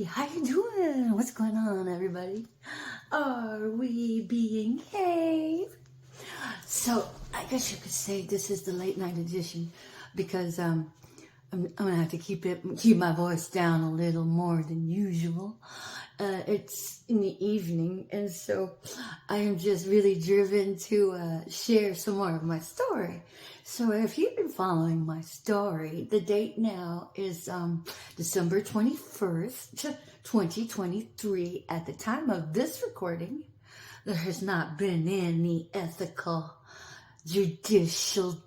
How you doing? What's going on, everybody? Are we being cave? So I guess you could say this is the late night edition because I'm gonna have to keep my voice down a little more than usual. It's in the evening, and so I am just really driven to share some more of my story. So if you've been following my story, the date now is December 21st, 2023. At the time of this recording, there has not been any ethical, judicial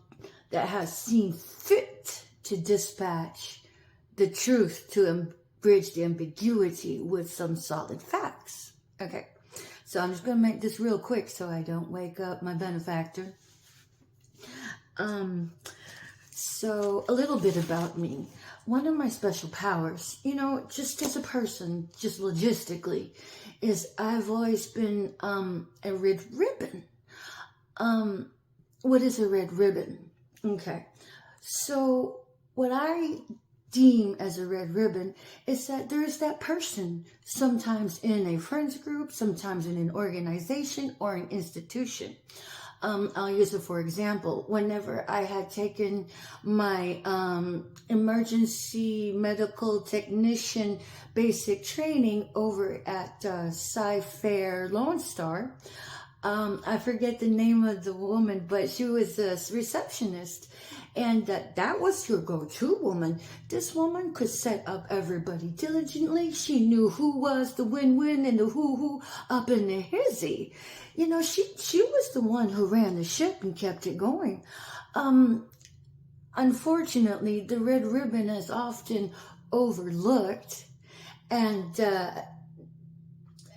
that has seen fit to dispatch the truth to bridge the ambiguity with some solid facts. Okay, so I'm just going to make this real quick so I don't wake up my benefactor. So a little bit about me. One of my special powers, just as a person, just logistically, is I've always been a red ribbon. What is a red ribbon? Okay, so what I deem as a red ribbon is that there's that person, sometimes in a friends group, sometimes in an organization or an institution. I'll use it for example. Whenever I had taken my emergency medical technician basic training over at Sci-Fair Lone Star, I forget the name of the woman, but she was a receptionist, and that was your go-to woman. This woman could set up everybody diligently. She knew who was the win-win and the who up in the hizzy. She was the one who ran the ship and kept it going. Unfortunately, the red ribbon is often overlooked, and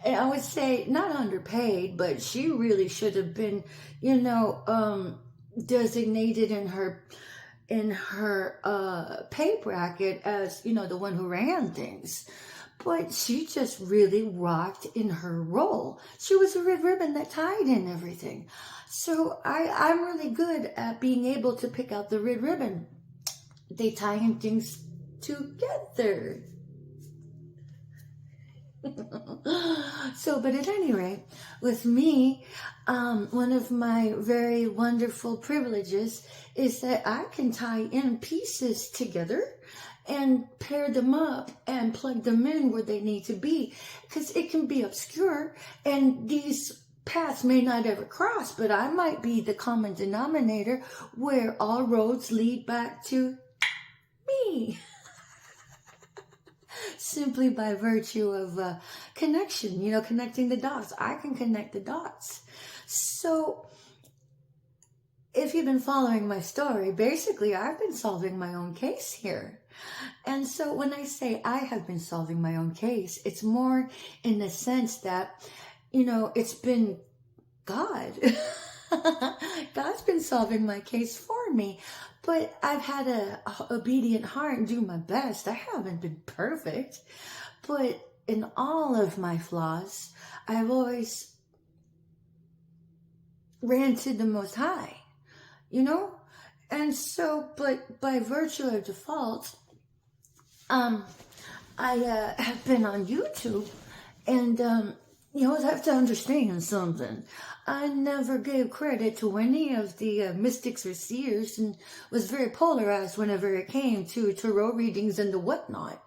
I would say not underpaid, but she really should have been, designated in her pay bracket as, the one who ran things. But she just really rocked in her role. She was a red ribbon that tied in everything. So I'm really good at being able to pick out the red ribbon. They tie in things together. But at any rate, with me, one of my very wonderful privileges is that I can tie in pieces together and pair them up and plug them in where they need to be, because it can be obscure and these paths may not ever cross, but I might be the common denominator where all roads lead back to me. Simply by virtue of connection, connecting the dots. I can connect the dots. So if you've been following my story, basically I've been solving my own case here. And so when I say I have been solving my own case, it's more in the sense that, it's been God. God's been solving my case for me. But I've had a obedient heart and do my best. I haven't been perfect. But in all of my flaws, I've always ran to the Most High, And so, but by virtue of default, I have been on YouTube, and you have to understand something. I never gave credit to any of the mystics or seers, and was very polarized whenever it came to tarot readings and the whatnot.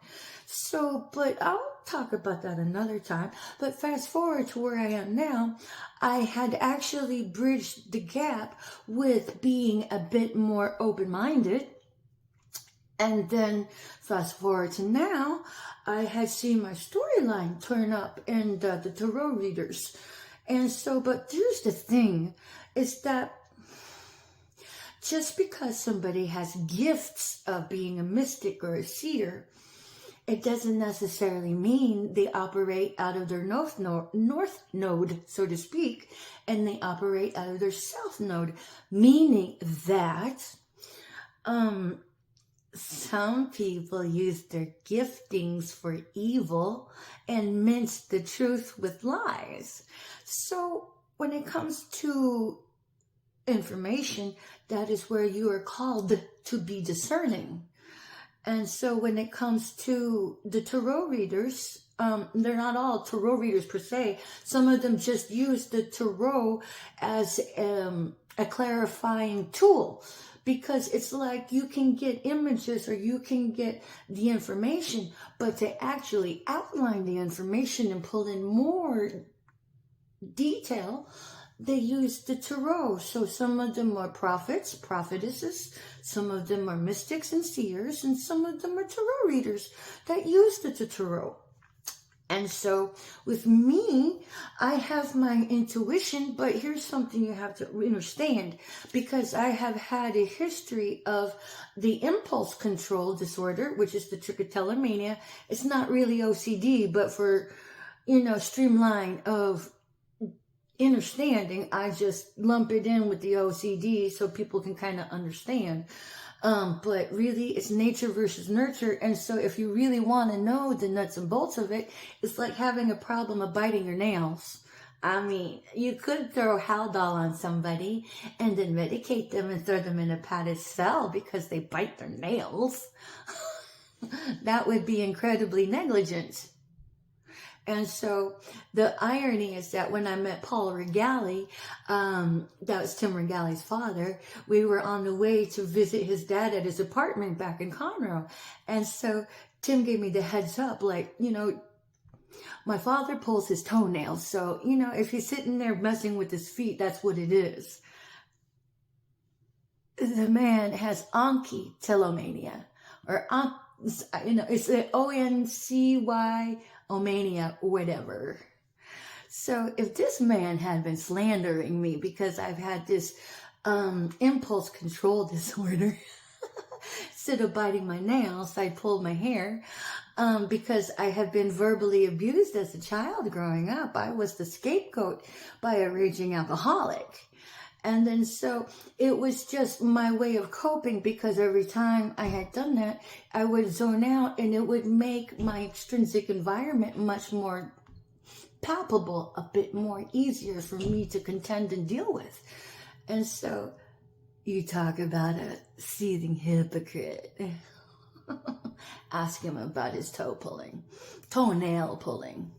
So, but I'll talk about that another time. But fast forward to where I am now, I had actually bridged the gap with being a bit more open-minded. And then fast forward to now, I had seen my storyline turn up in the tarot readers. And so, but here's the thing, is that just because somebody has gifts of being a mystic or a seer, it doesn't necessarily mean they operate out of their north node, so to speak, and they operate out of their south node, meaning that some people use their giftings for evil and mince the truth with lies. So when it comes to information, that is where you are called to be discerning. And so when it comes to the tarot readers, they're not all tarot readers per se. Some of them just use the tarot as a clarifying tool, because it's like you can get images or you can get the information, but to actually outline the information and pull in more detail, they use the tarot. So some of them are prophets, prophetesses, some of them are mystics and seers, and some of them are tarot readers that use the tarot. And so with me, I have my intuition, but here's something you have to understand, because I have had a history of the impulse control disorder, which is the trichotillomania. It's not really OCD, but for, streamline of understanding, I just lump it in with the OCD so people can kind of understand. But really, it's nature versus nurture. And so if you really want to know the nuts and bolts of it, it's like having a problem of biting your nails. I mean, you could throw Haldol on somebody and then medicate them and throw them in a padded cell because they bite their nails. That would be incredibly negligent. And so the irony is that when I met Paul Regali, that was Tim Regali's father, we were on the way to visit his dad at his apartment back in Conroe. And so Tim gave me the heads up, like, my father pulls his toenails. So, if he's sitting there messing with his feet, that's what it is. The man has oncytillomania, or it's an ONCY omania, whatever. So if this man had been slandering me because I've had this impulse control disorder, instead of biting my nails, I pulled my hair, because I have been verbally abused as a child growing up. I was the scapegoat by a raging alcoholic. And then so it was just my way of coping, because every time I had done that, I would zone out and it would make my extrinsic environment much more palpable, a bit more easier for me to contend and deal with. And so you talk about a seething hypocrite. Ask him about his toenail pulling.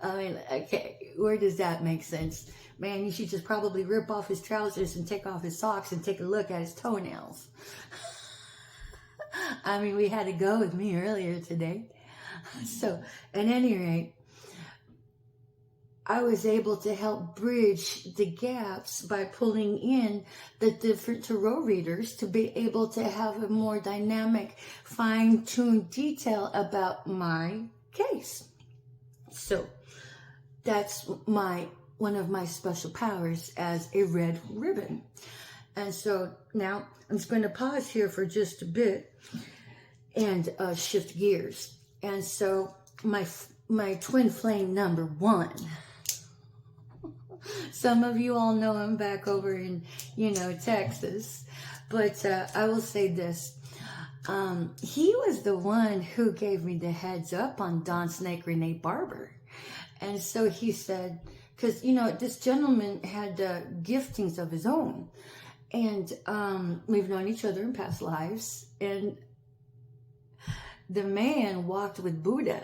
I mean, okay, where does that make sense? Man, you should just probably rip off his trousers and take off his socks and take a look at his toenails. I mean, we had to go with me earlier today. So, at any rate, I was able to help bridge the gaps by pulling in the different tarot readers to be able to have a more dynamic, fine-tuned detail about my case. So, that's one of my special powers as a red ribbon. And so now I'm just going to pause here for just a bit and shift gears. And so my twin flame number 1. Some of you all know him back over in, Texas. But I will say this. He was the one who gave me the heads up on Don Snake Renee Barber. And so he said, because, this gentleman had giftings of his own. And we've known each other in past lives. And the man walked with Buddha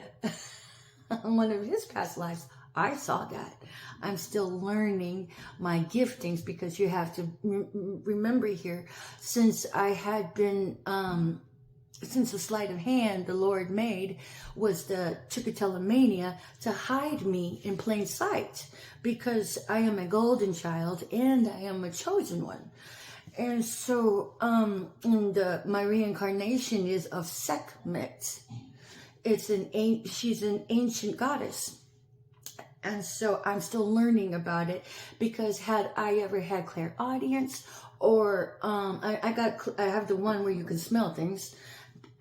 in one of his past lives. I saw that. I'm still learning my giftings, because you have to remember here, since I had been... since the sleight of hand the Lord made was the trichotillomania to hide me in plain sight, because I am a golden child and I am a chosen one. And so my reincarnation is of Sekhmet. She's an ancient goddess. And so I'm still learning about it, because had I ever had clairaudience, or I have the one where you can smell things.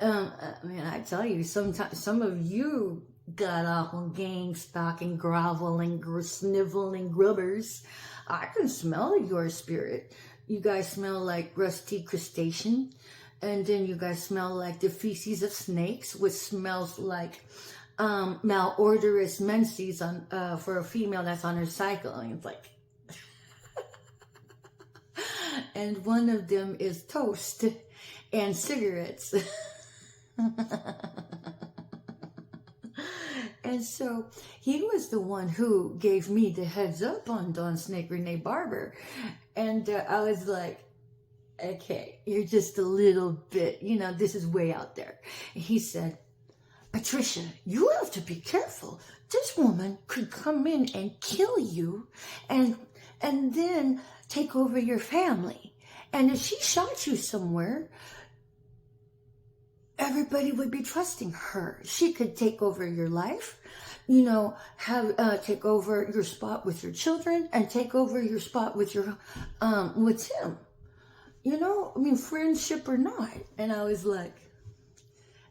I tell you, sometimes some of you got awful gang stalking, groveling, sniveling grubbers. I can smell your spirit. You guys smell like rusty crustacean, and then you guys smell like the feces of snakes, which smells like malodorous menses for a female that's on her cycle. And it's like, and one of them is toast. and cigarettes. And so he was the one who gave me the heads up on Dawn Snake Renee Barber. And I was like, okay, you're just a little bit, this is way out there. And he said, Patricia, you have to be careful. This woman could come in and kill you and then take over your family. And if she shot you somewhere, everybody would be trusting her. She could take over your life, take over your spot with your children and take over your spot with with him. Friendship or not. And I was like,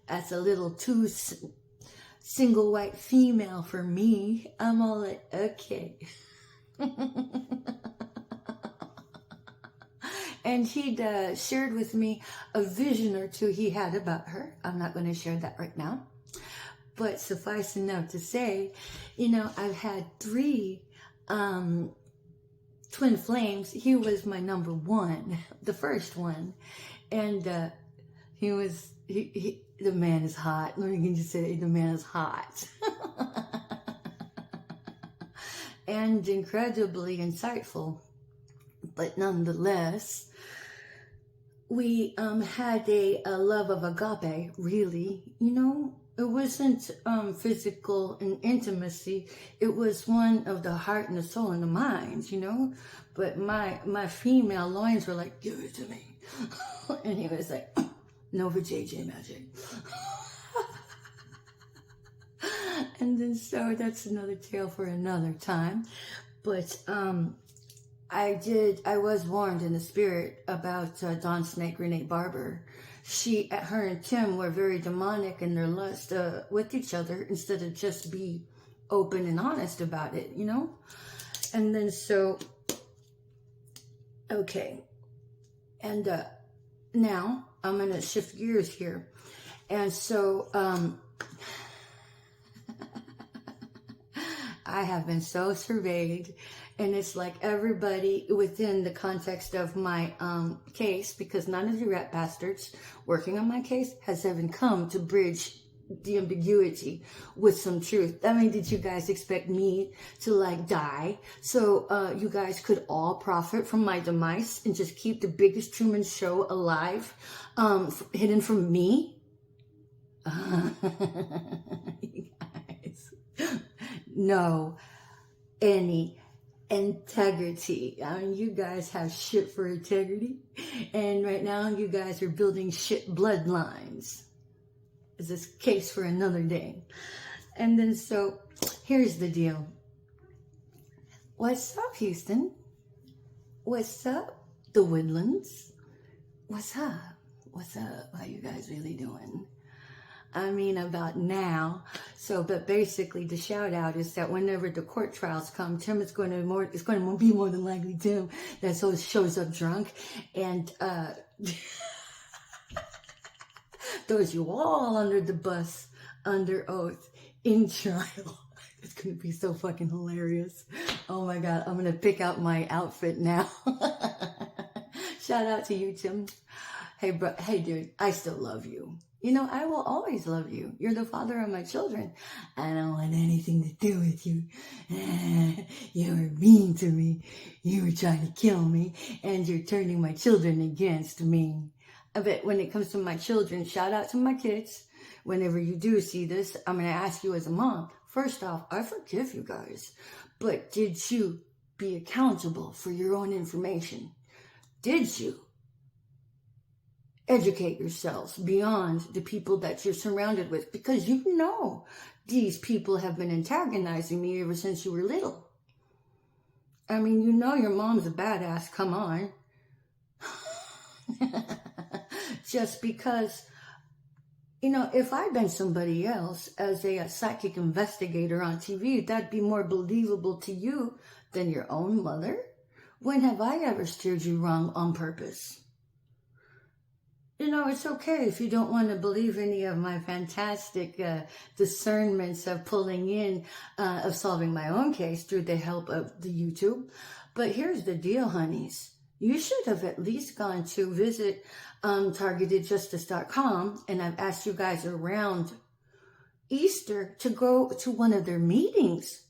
that's a little too single white female for me. I'm all like, okay. And he'd shared with me a vision or two he had about her. I'm not going to share that right now. But suffice enough to say, I've had 3 twin flames. He was my number 1, the first one. And the man is hot. Let me just say the man is hot. And incredibly insightful. But nonetheless, we had a love of agape, really. It wasn't physical and intimacy. It was one of the heart and the soul and the mind, But my female loins were like, give it to me. And he was like, Nova JJ Magic. And then so that's another tale for another time. But I was warned in the spirit about Dawn Snake Renee Barber. Her and Tim were very demonic in their lust with each other instead of just be open and honest about it, And then so, okay. And now I'm going to shift gears here. And so, I have been so surveyed, and it's like everybody within the context of my case, because none of you rat bastards working on my case has even come to bridge the ambiguity with some truth. I mean, did you guys expect me to die so you guys could all profit from my demise and just keep the biggest Truman Show alive, hidden from me? You guys, no, any integrity. I mean, you guys have shit for integrity, and right now you guys are building shit bloodlines. Is this case for another day? And then so here's the deal. What's up, Houston? What's up, the Woodlands? What's up? What's up? How you guys really doing? I mean, about now. So, but basically the shout out is that whenever the court trials come, it's going to be more than likely Tim that shows up drunk and throws you all under the bus under oath in trial. It's going to be so fucking hilarious. Oh my God. I'm going to pick out my outfit now. Shout out to you, Tim. Hey, dude, I still love you. I will always love you. You're the father of my children. I don't want anything to do with you. You were mean to me. You were trying to kill me, and you're turning my children against me. But when it comes to my children, shout out to my kids. Whenever you do see this, I'm going to ask you as a mom. First off, I forgive you guys. But did you be accountable for your own information? Did you educate yourselves beyond the people that you're surrounded with? Because these people have been antagonizing me ever since you were little. I mean, your mom's a badass, come on. Just because, if I'd been somebody else as a psychic investigator on TV, that'd be more believable to you than your own mother. When have I ever steered you wrong on purpose? It's okay if you don't want to believe any of my fantastic discernments of pulling in, of solving my own case through the help of the YouTube. But here's the deal, honeys. you should have at least gone to visit targetedjustice.com, and I've asked you guys around Easter to go to one of their meetings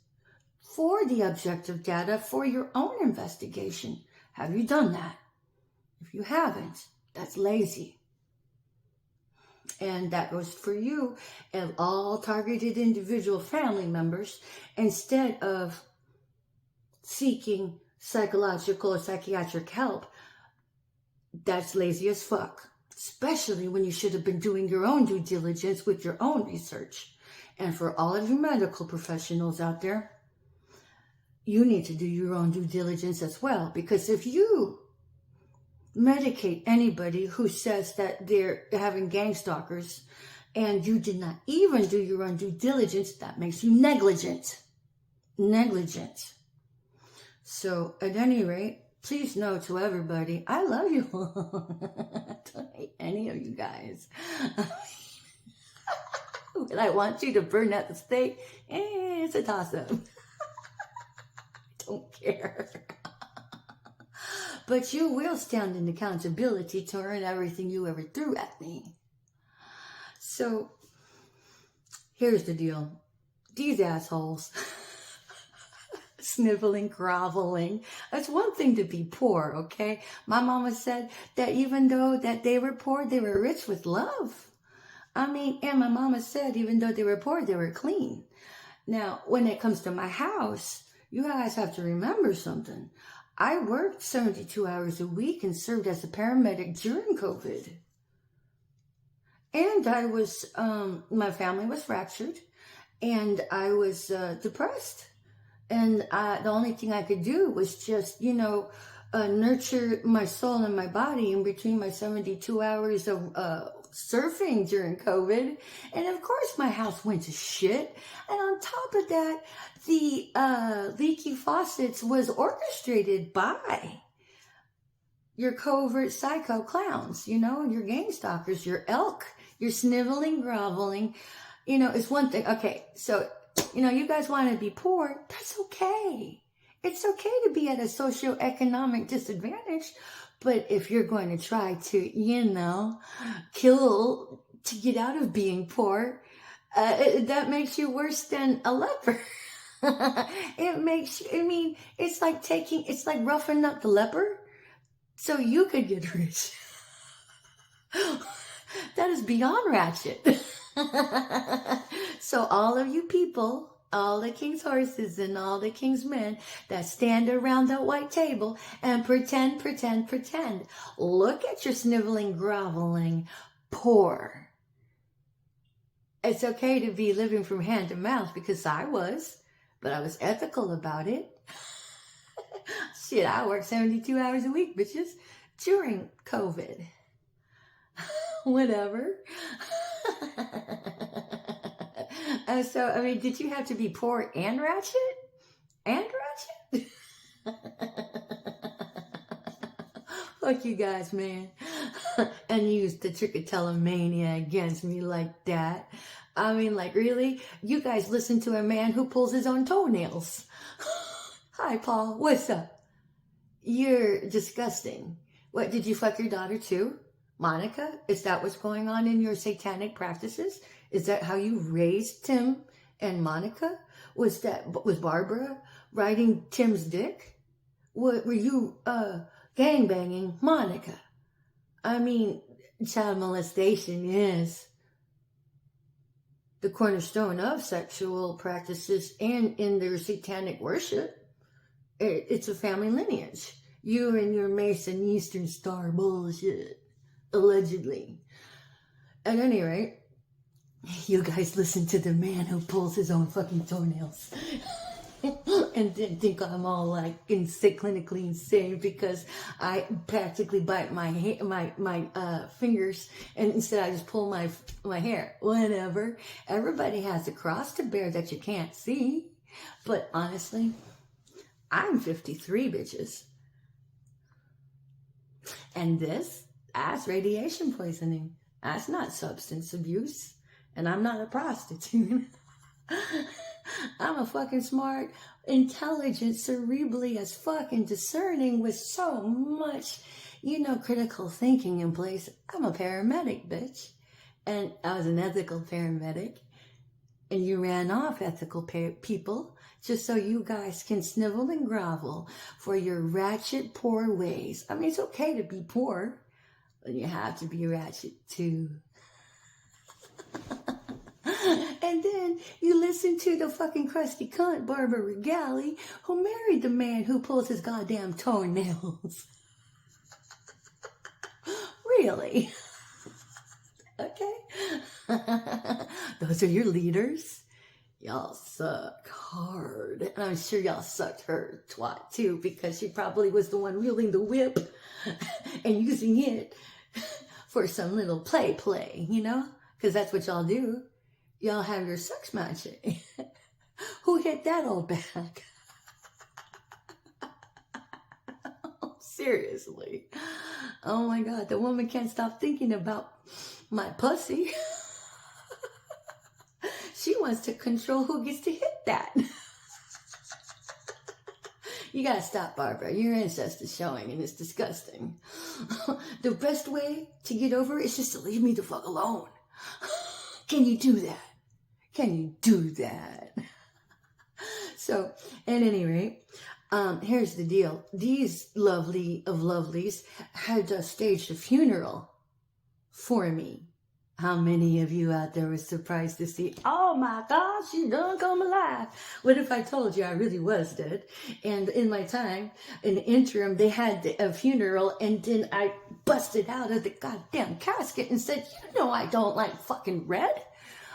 for the objective data for your own investigation. Have you done that? If you haven't, that's lazy. And that goes for you and all targeted individual family members. Instead of seeking psychological or psychiatric help, that's lazy as fuck. Especially when you should have been doing your own due diligence with your own research. And for all of you medical professionals out there, you need to do your own due diligence as well. Because if you medicate anybody who says that they're having gang stalkers and you did not even do your own due diligence, that makes you negligent. Negligent. So at any rate, please know to everybody, I love you. Don't hate any of you guys. Would I want you to burn at the stake? It's a toss-up. Don't care. But you will stand in accountability to earn everything you ever threw at me. So, here's the deal. These assholes, sniveling, groveling. It's one thing to be poor, okay? My mama said that even though that they were poor, they were rich with love. I mean, and my mama said even though they were poor, they were clean. Now, when it comes to my house, you guys have to remember something. I worked 72 hours a week and served as a paramedic during COVID. And I was, my family was fractured and I was depressed. And the only thing I could do was just, nurture my soul and my body in between my 72 hours of surfing during COVID. And of course my house went to shit. And on top of that, the leaky faucets was orchestrated by your covert psycho clowns, your gang stalkers, your elk, your sniveling, groveling. It's one thing. Okay, so, you guys want to be poor. That's okay. It's okay to be at a socioeconomic disadvantage. But if you're going to try to, kill to get out of being poor, that makes you worse than a leper. It's like roughing up the leper so you could get rich. That is beyond ratchet. So all of you people, all the king's horses and all the king's men that stand around that white table and pretend. Look at your sniveling, groveling, poor. It's okay to be living from hand to mouth because I was, but I was ethical about it. Shit, I worked 72 hours a week, bitches, during COVID. Whatever. So, did you have to be poor and ratchet? And ratchet? Fuck you guys, man. And use the trichotillomania against me like that. Really? You guys listen to a man who pulls his own toenails. Hi, Paul. What's up? You're disgusting. What, did you fuck your daughter too? Monica? Is that what's going on in your satanic practices? Is that how you raised Tim and Monica? Was Barbara riding Tim's dick? Were you, gangbanging Monica? Child molestation is the cornerstone of sexual practices and in their satanic worship. It's a family lineage. You and your Mason Eastern Star bullshit. Allegedly. At any rate, you guys listen to the man who pulls his own fucking toenails. And then think I'm all like clinically insane because I practically bite my fingers and instead I just pull my hair. Whatever. Everybody has a cross to bear that you can't see. But honestly, I'm 53, bitches. And that's radiation poisoning. That's not substance abuse. And I'm not a prostitute. I'm a fucking smart, intelligent, cerebrally as fucking discerning with so much, critical thinking in place. I'm a paramedic, bitch. And I was an ethical paramedic. And you ran off ethical people just so you guys can snivel and grovel for your ratchet poor ways. I mean, it's okay to be poor, but you have to be ratchet too. And then you listen to the fucking crusty cunt, Barbara Regali, who married the man who pulls his goddamn toenails. Really? Okay? Those are your leaders? Y'all suck hard. And I'm sure y'all sucked her twat too, because she probably was the one wielding the whip and using it for some little play, Because that's what y'all do. Y'all have your sex magic. Who hit that old bag? Seriously. Oh my God, the woman can't stop thinking about my pussy. She wants to control who gets to hit that. You gotta stop, Barbara. Your ancestors showing, and it's disgusting. The best way to get over it is just to leave me the fuck alone. Can you do that? Can you do that? So, at any rate, here's the deal. These lovely of lovelies had staged a funeral for me. How many of you out there were surprised to see, oh my God, she done come alive? What if I told you I really was dead? And in my time, in the interim, they had a funeral, and then I busted out of the goddamn casket and said, I don't like fucking red.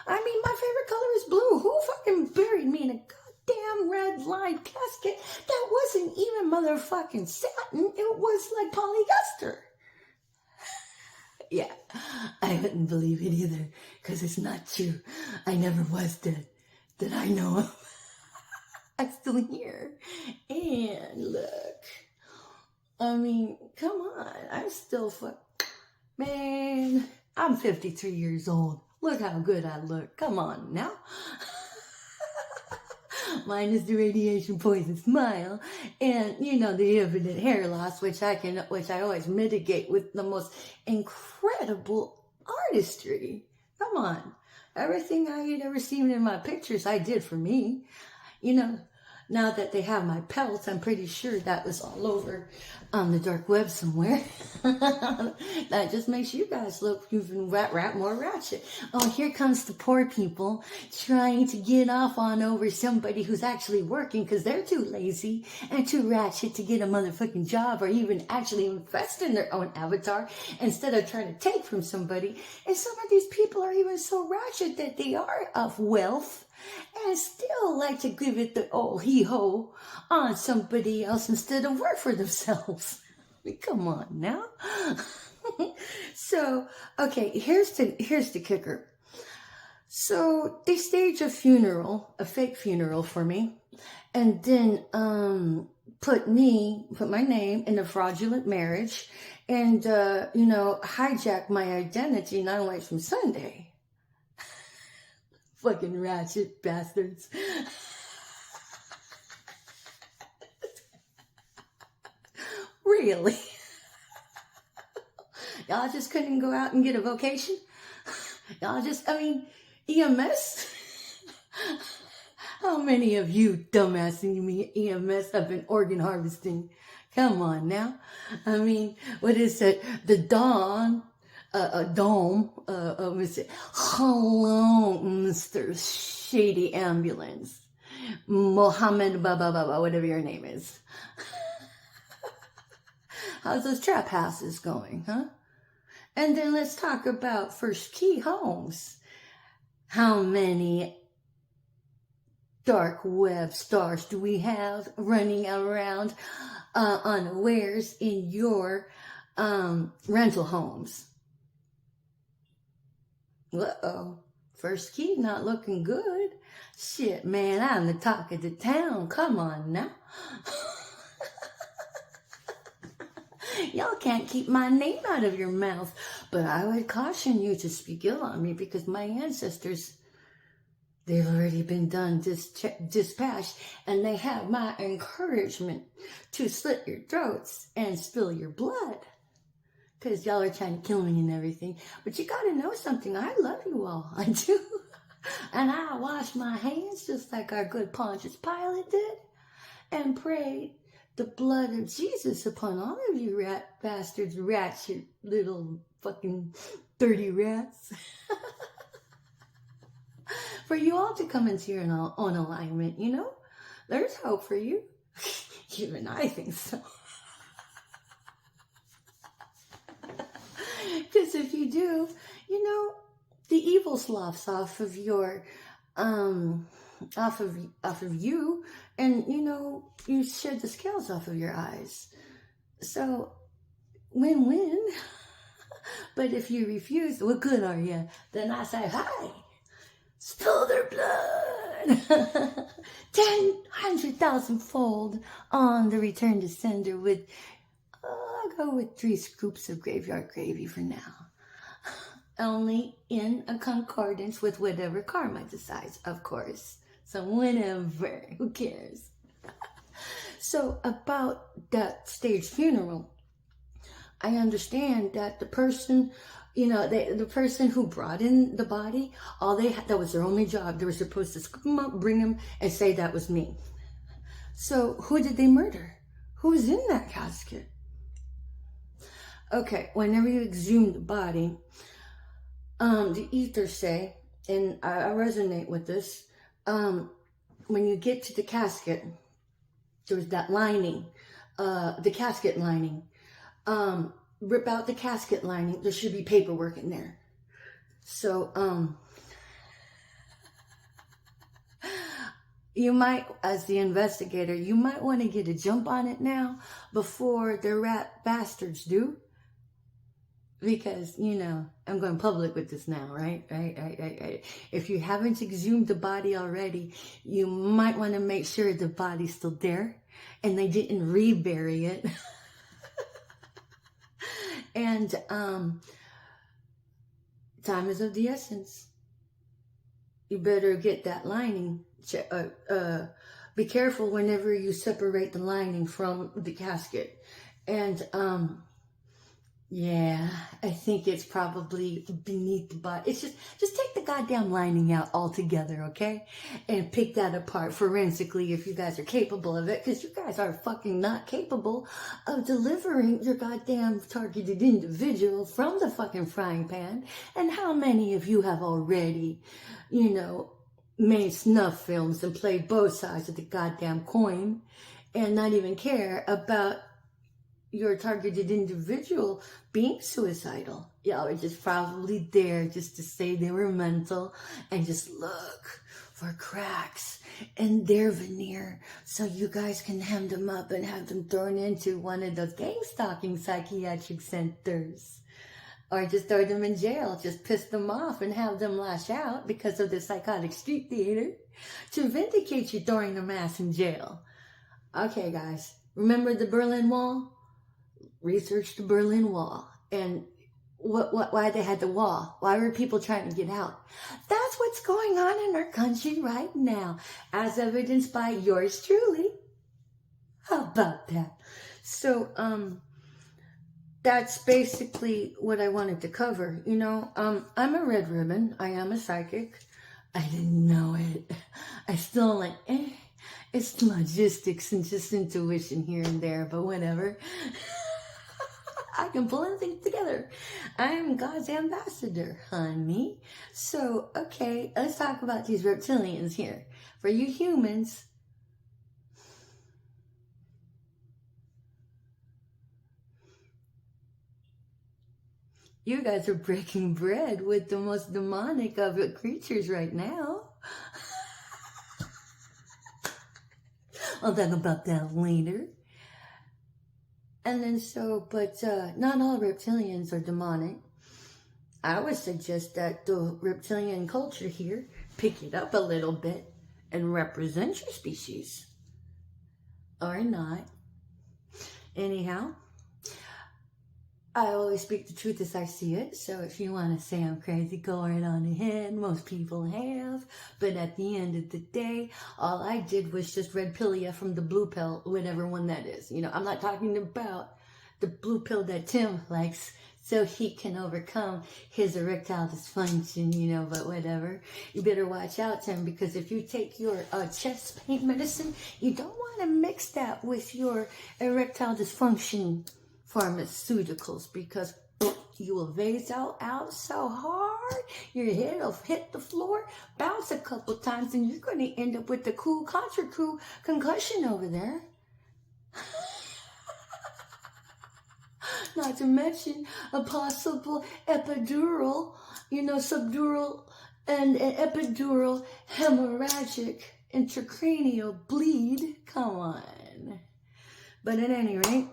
I mean, my favorite color is blue. Who fucking buried me in a goddamn red-lined casket that wasn't even motherfucking satin? It was like polyester. Yeah, I wouldn't believe it either, because it's not true. I never was dead, that I know of. I'm still here. And look, I mean, come on, I'm still man, I'm 53 years old. Look how good I look. Come on now. Minus the radiation poison smile and the evident hair loss, which I always mitigate with the most incredible artistry. Come on. Everything I had ever seen in my pictures I did for me. Now that they have my pelts, I'm pretty sure that was all over on the dark web somewhere. That just makes you guys look even more ratchet. Oh, here comes the poor people trying to get off on over somebody who's actually working because they're too lazy and too ratchet to get a motherfucking job or even actually invest in their own avatar instead of trying to take from somebody. And some of these people are even so ratchet that they are of wealth and still like to give it the old hee-ho on somebody else instead of work for themselves. I mean, come on now. So, okay, here's the kicker. So they staged a fake funeral for me, and then put my name in a fraudulent marriage, and hijack my identity not only from Sunday. Fucking ratchet bastards. Really? Y'all just couldn't go out and get a vocation? EMS? How many of you dumbasses me EMS have been organ harvesting? Come on now. I mean, what is it? The Dawn? Hello, Mr. Shady Ambulance. Mohammed Baba, whatever your name is. How's those trap houses going, huh? And then let's talk about First Key Homes. How many dark web stars do we have running around unawares in your rental homes? Uh-oh. First Key not looking good. Shit, man, I'm the talk of the town. Come on now. Y'all can't keep my name out of your mouth, but I would caution you to speak ill on me because my ancestors They've already been done, dispatched, and they have my encouragement to slit your throats and spill your blood. Because y'all are trying to kill me and everything. But you gotta know something. I love you all. I do. And I wash my hands just like our good Pontius Pilate did. And prayed the blood of Jesus upon all of you rat bastards, rats, you little fucking dirty rats. For you all to come into your own alignment, you know? There's hope for you. Even I think so. Because if you do, you know, the evil sloughs off of your, off of you, and, you know, you shed the scales off of your eyes. So, win-win. But if you refuse, what good are you? Then I say, hi. Spill their blood. 100,000-fold on the return to sender with, I'll go with 3 scoops of graveyard gravy for now. Only in a concordance with whatever karma decides, of course. So whatever, who cares? So about that staged funeral, I understand that the person, you know, the person who brought in the body, that was their only job. They were supposed to scoop him up, bring him, and say that was me. So who did they murder? Who was in that casket? Okay, whenever you exhume the body, the ethers say, and I resonate with this, when you get to the casket, there's that lining, the casket lining. Rip out the casket lining. There should be paperwork in there. So, you might, as the investigator, you might want to get a jump on it now before the rat bastards do. Because, you know, I'm going public with this now, right? Right. If you haven't exhumed the body already, you might want to make sure the body's still there and they didn't rebury it. And time is of the essence. You better get that lining. Be careful whenever you separate the lining from the casket. And yeah, I think it's probably beneath the body. It's just take the goddamn lining out altogether, okay? And pick that apart forensically if you guys are capable of it, because you guys are fucking not capable of delivering your goddamn targeted individual from the fucking frying pan. And how many of you have already, you know, made snuff films and played both sides of the goddamn coin and not even care about your targeted individual being suicidal? Y'all are just probably there just to say they were mental and just look for cracks in their veneer so you guys can hem them up and have them thrown into one of those gang stalking psychiatric centers. Or just throw them in jail, just piss them off and have them lash out because of the psychotic street theater to vindicate you throwing them ass in jail. Okay, guys, remember the Berlin Wall? Research the Berlin Wall and why they had the wall. Why were people trying to get out? That's what's going on in our country right now, as evidenced by yours truly. How about that? So, that's basically what I wanted to cover. You know, I'm a red ribbon. I am a psychic. I didn't know it. I still it's logistics and just intuition here and there, but whatever. I can pull anything together. I'm God's ambassador, honey. So, okay, let's talk about these reptilians here. For you humans, you guys are breaking bread with the most demonic of creatures right now. I'll talk about that later. And then but not all reptilians are demonic. I would suggest that the reptilian culture here pick it up a little bit and represent your species. Or not. Anyhow, I always speak the truth as I see it, so if you want to say I'm crazy, go right on ahead. Most people have, but at the end of the day, all I did was just red pill you from the blue pill, whatever one that is. You know, I'm not talking about the blue pill that Tim likes, so he can overcome his erectile dysfunction, you know, but whatever. You better watch out, Tim, because if you take your chest pain medicine, you don't want to mix that with your erectile dysfunction pharmaceuticals, because you will vase out so hard, your head will hit the floor, bounce a couple times, and you're going to end up with the cool contra crew concussion over there. Not to mention a possible epidural, you know, subdural and an epidural hemorrhagic intracranial bleed. Come on. But at any rate,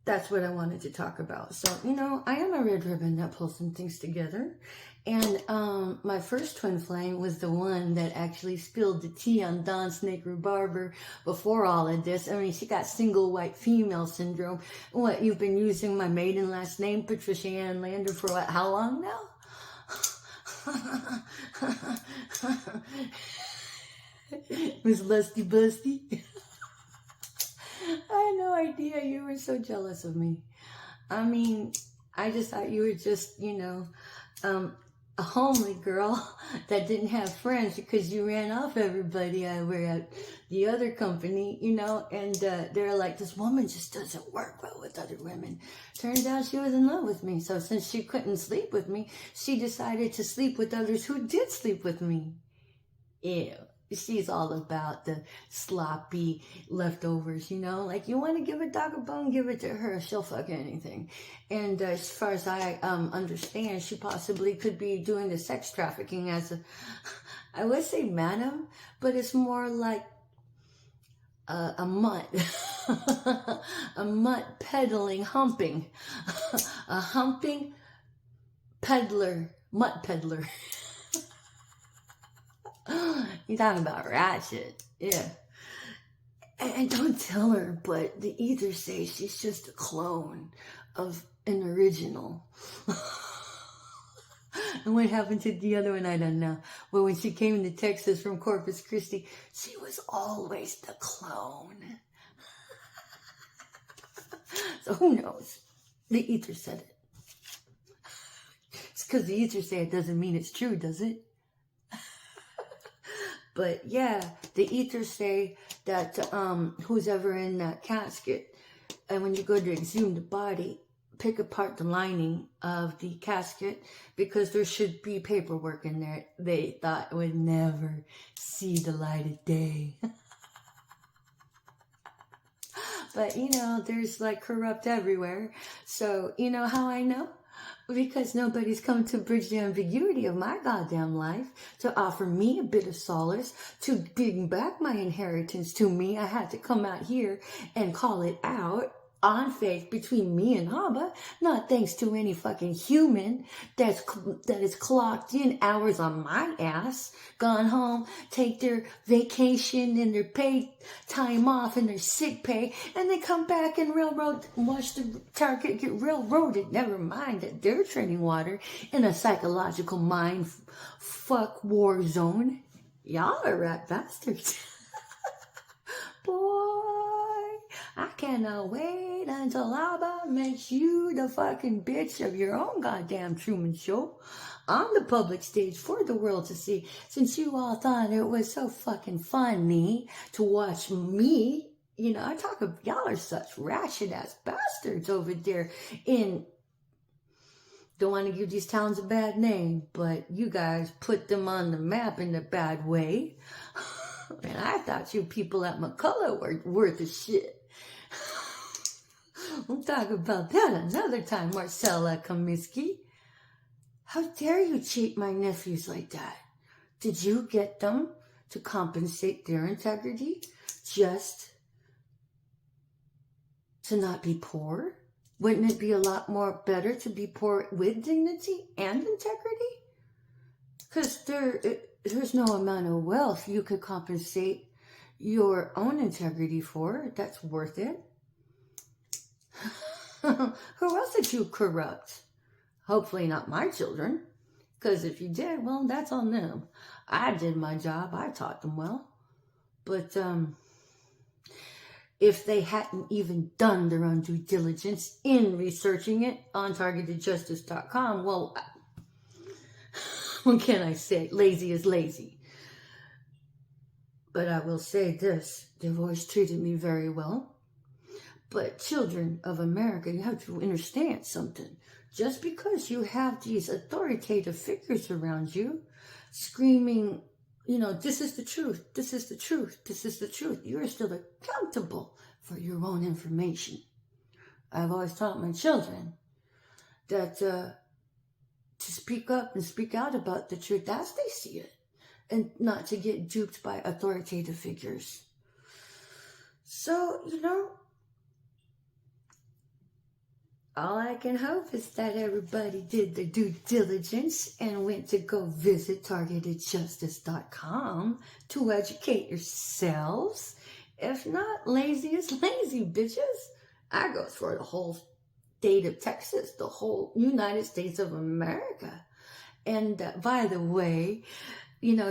that's what I wanted to talk about. So, you know, I am a red ribbon that pulls some things together. And my first twin flame was the one that actually spilled the tea on Dawn Snake Rhubarber before all of this. I mean, she got single white female syndrome. What, you've been using my maiden last name, Patricia Ann Lander, for what, how long now? Miss Lusty Busty. I had no idea you were so jealous of me. I mean, I just thought you were just, you know, a homely girl that didn't have friends because you ran off everybody over at the other company, you know, and they're like, this woman just doesn't work well with other women. Turns out she was in love with me. So since she couldn't sleep with me, she decided to sleep with others who did sleep with me. Ew. She's all about the sloppy leftovers, you know, like you want to give a dog a bone, give it to her. She'll fuck anything. And as far as I understand, she possibly could be doing the sex trafficking as a, I would say madam, but it's more like a mutt, a mutt peddling, humping, a humping peddler, mutt peddler. You're talking about ratchet, yeah. And don't tell her, but the ethers say she's just a clone of an original. And what happened to the other one, I don't know. But when she came to Texas from Corpus Christi, she was always the clone. So who knows? The ether said it. It's because the ether say it doesn't mean it's true, does it? But yeah, the ethers say that who's ever in that casket, and when you go to exhume the body, pick apart the lining of the casket, because there should be paperwork in there they thought would never see the light of day. But, you know, there's like corrupt everywhere. So, you know how I know? Because nobody's come to bridge the ambiguity of my goddamn life to offer me a bit of solace, to bring back my inheritance to me. I had to come out here and call it out on faith between me and Abba, not thanks to any fucking human that is clocked in hours on my ass, gone home, take their vacation and their paid time off and their sick pay, and they come back and watch the target get railroaded. Never mind that they're treading water in a psychological mind fuck war zone. Y'all are rat bastards. Boy, I cannot wait until Abba makes you the fucking bitch of your own goddamn Truman Show on the public stage for the world to see. Since you all thought it was so fucking funny to watch me, you know, y'all are such ratchet ass bastards over there in, don't want to give these towns a bad name, but you guys put them on the map in a bad way. And I thought you people at McCullough were worth a shit. We'll talk about that another time, Marcella Comiskey. How dare you cheat my nephews like that? Did you get them to compensate their integrity just to not be poor? Wouldn't it be a lot more better to be poor with dignity and integrity? Because there's no amount of wealth you could compensate your own integrity for that's worth it. Who else did you corrupt? Hopefully not my children. Because if you did, well, that's on them. I did my job. I taught them well. But if they hadn't even done their own due diligence in researching it on targetedjustice.com, well, what can I say? Lazy is lazy. But I will say this, they've always treated me very well. But children of America, you have to understand something. Just because you have these authoritative figures around you screaming, this is the truth, this is the truth, this is the truth, you're still accountable for your own information. I've always taught my children that to speak up and speak out about the truth as they see it, and not to get duped by authoritative figures. So, all I can hope is that everybody did their due diligence and went to go visit targetedjustice.com to educate yourselves. If not, lazy is lazy, bitches. I go for the whole state of Texas, the whole United States of America. And by the way,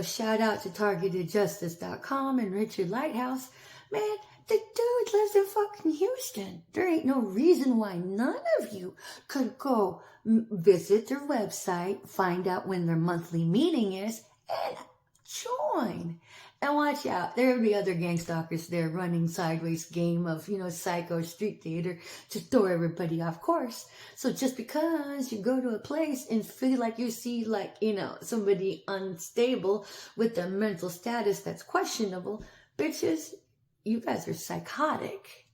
shout out to targetedjustice.com and Richard Lighthouse. Man, the dude lives in fucking Houston. There ain't no reason why none of you could go visit their website, find out when their monthly meeting is, and join. And watch out, there'll be other gang stalkers there running sideways game of, psycho street theater to throw everybody off course. So just because you go to a place and feel like you see somebody unstable with a mental status that's questionable, bitches, you guys are psychotic.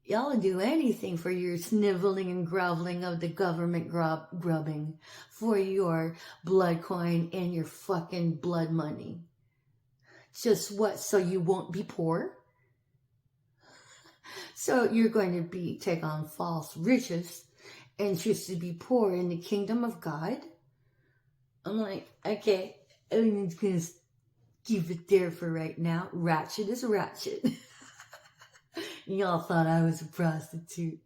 Y'all do anything for your sniveling and groveling of the government grubbing for your blood coin and your fucking blood money. Just what? So you won't be poor? So you're going to take on false riches and choose to be poor in the kingdom of God? I'm like, okay, I'm just going to keep it there for right now. Ratchet is ratchet. Y'all thought I was a prostitute.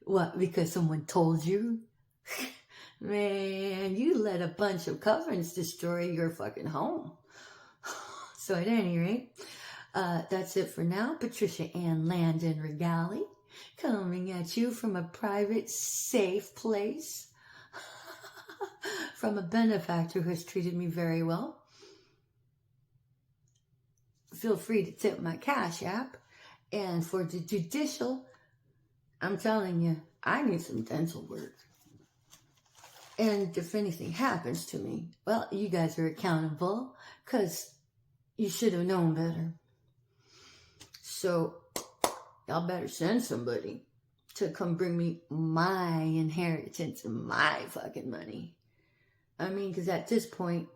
What, because someone told you? Man, you let a bunch of coverings destroy your fucking home. So at any rate, that's it for now. Patricia Ann Landon Regali coming at you from a private, safe place. From a benefactor who has treated me very well. Feel free to tip my Cash App. And for the judicial, I'm telling you, I need some dental work. And if anything happens to me, well, you guys are accountable because you should have known better. So, y'all better send somebody to come bring me my inheritance and my fucking money. I mean, because at this point,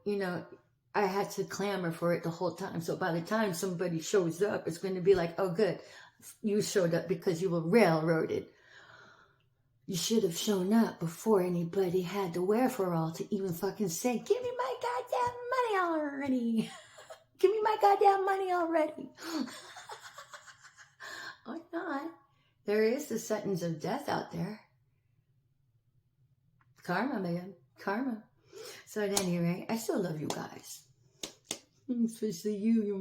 I had to clamor for it the whole time. So by the time somebody shows up, it's going to be like, oh, good, you showed up because you were railroaded. You should have shown up before anybody had the wherewithal to even fucking say, give me my goddamn money already. Give me my goddamn money already. Or not. There is the sentence of death out there. Karma, man. Karma. So at any rate, I still love you guys. Especially you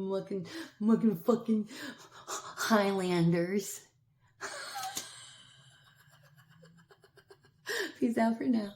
mucking fucking Highlanders. Peace out for now.